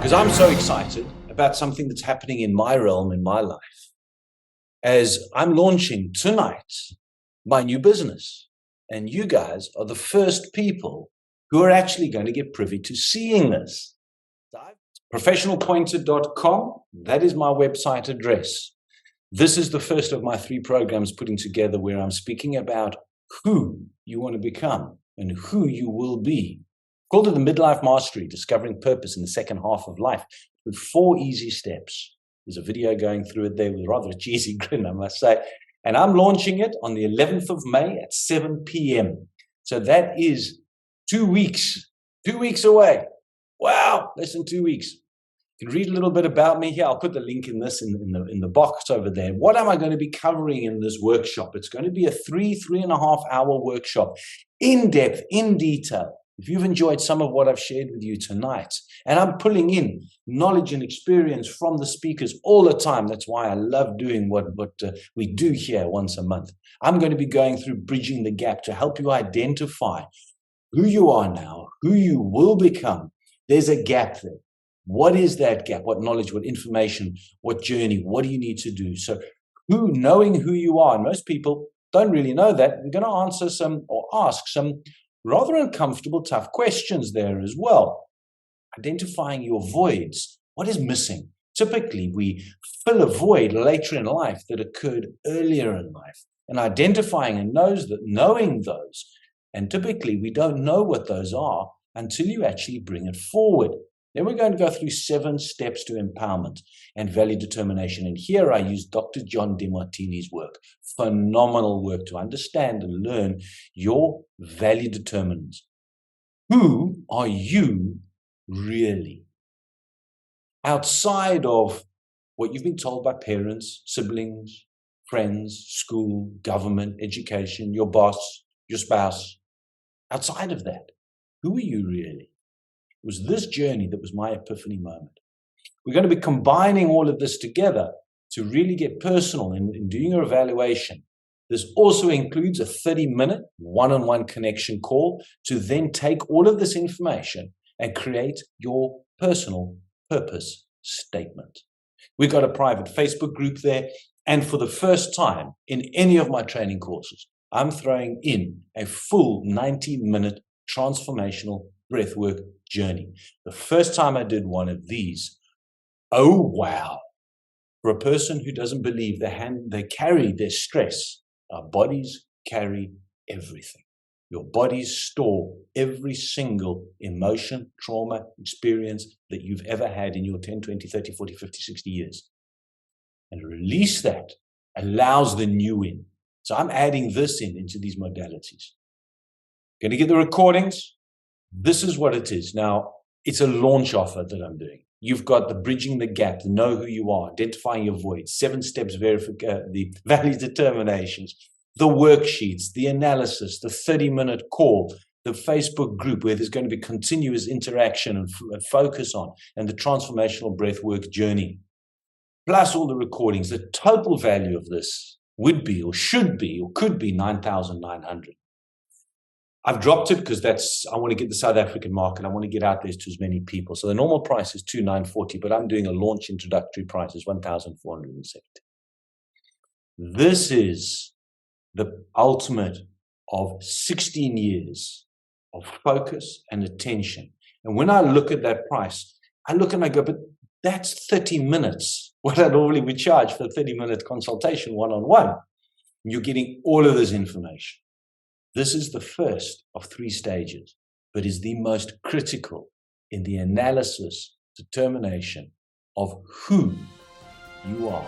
because I'm so excited about something that's happening in my realm, in my life, as I'm launching tonight my new business. And you guys are the first people who are actually going to get privy to seeing this. Professionalpointer.com, that is my website address. This is the first of my 3 programs putting together where I'm speaking about who you want to become and who you will be. Called it the Midlife Mastery, Discovering Purpose in the Second Half of Life, with 4 easy steps. There's a video going through it there with rather a cheesy grin, I must say. And I'm launching it on the 11th of May at 7 p.m. So that is 2 weeks. 2 weeks away. Wow, less than 2 weeks. You can read a little bit about me here. I'll put the link in the box over there. What am I going to be covering in this workshop? It's going to be a 3.5 hour workshop, in depth, in detail. If you've enjoyed some of what I've shared with you tonight, and I'm pulling in knowledge and experience from the speakers all the time. That's why I love doing what we do here once a month. I'm going to be going through bridging the gap to help you identify who you are now, who you will become. There's a gap there. What is that gap? What knowledge, what information, what journey, what do you need to do? So knowing who you are, and most people don't really know that, we're going to answer some or ask some rather uncomfortable, tough questions there as well. Identifying your voids. What is missing? Typically, we fill a void later in life that occurred earlier in life, and identifying and knowing those. And typically, we don't know what those are until you actually bring it forward. Then we're going to go through 7 steps to empowerment and value determination. And here I use Dr. John DeMartini's work. Phenomenal work to understand and learn your value determinants. Who are you really? Outside of what you've been told by parents, siblings, friends, school, government, education, your boss, your spouse. Outside of that, who are you really? It was this journey that was my epiphany moment. We're going to be combining all of this together to really get personal in doing your evaluation. This also includes a 30-minute one-on-one connection call to then take all of this information and create your personal purpose statement. We've got a private Facebook group there. And for the first time in any of my training courses, I'm throwing in a full 90-minute transformational breathwork journey. The first time I did one of these, oh wow. For a person who doesn't believe they carry their stress, our bodies carry everything. Your bodies store every single emotion, trauma, experience that you've ever had in your 10, 20, 30, 40, 50, 60 years. And release that allows the new in. So I'm adding this into these modalities. Going to get the recordings. This is what it is. Now, it's a launch offer that I'm doing. You've got the bridging the gap, the know who you are, identifying your void, 7 steps the value determinations, the worksheets, the analysis, the 30-minute call, the Facebook group where there's going to be continuous interaction and focus on, and the transformational breathwork journey, plus all the recordings. The total value of this would be or should be or could be $9,900. I've dropped it because I want to get the South African market. I want to get out there to as many people. So the normal price is $2,940, but I'm doing a launch introductory price is $1,470. This is the ultimate of 16 years of focus and attention. And when I look at that price, I look and I go, but that's 30 minutes. What I normally would charge for a 30-minute consultation one-on-one. You're getting all of this information. This is the first of 3 stages, but is the most critical in the analysis, determination of who you are.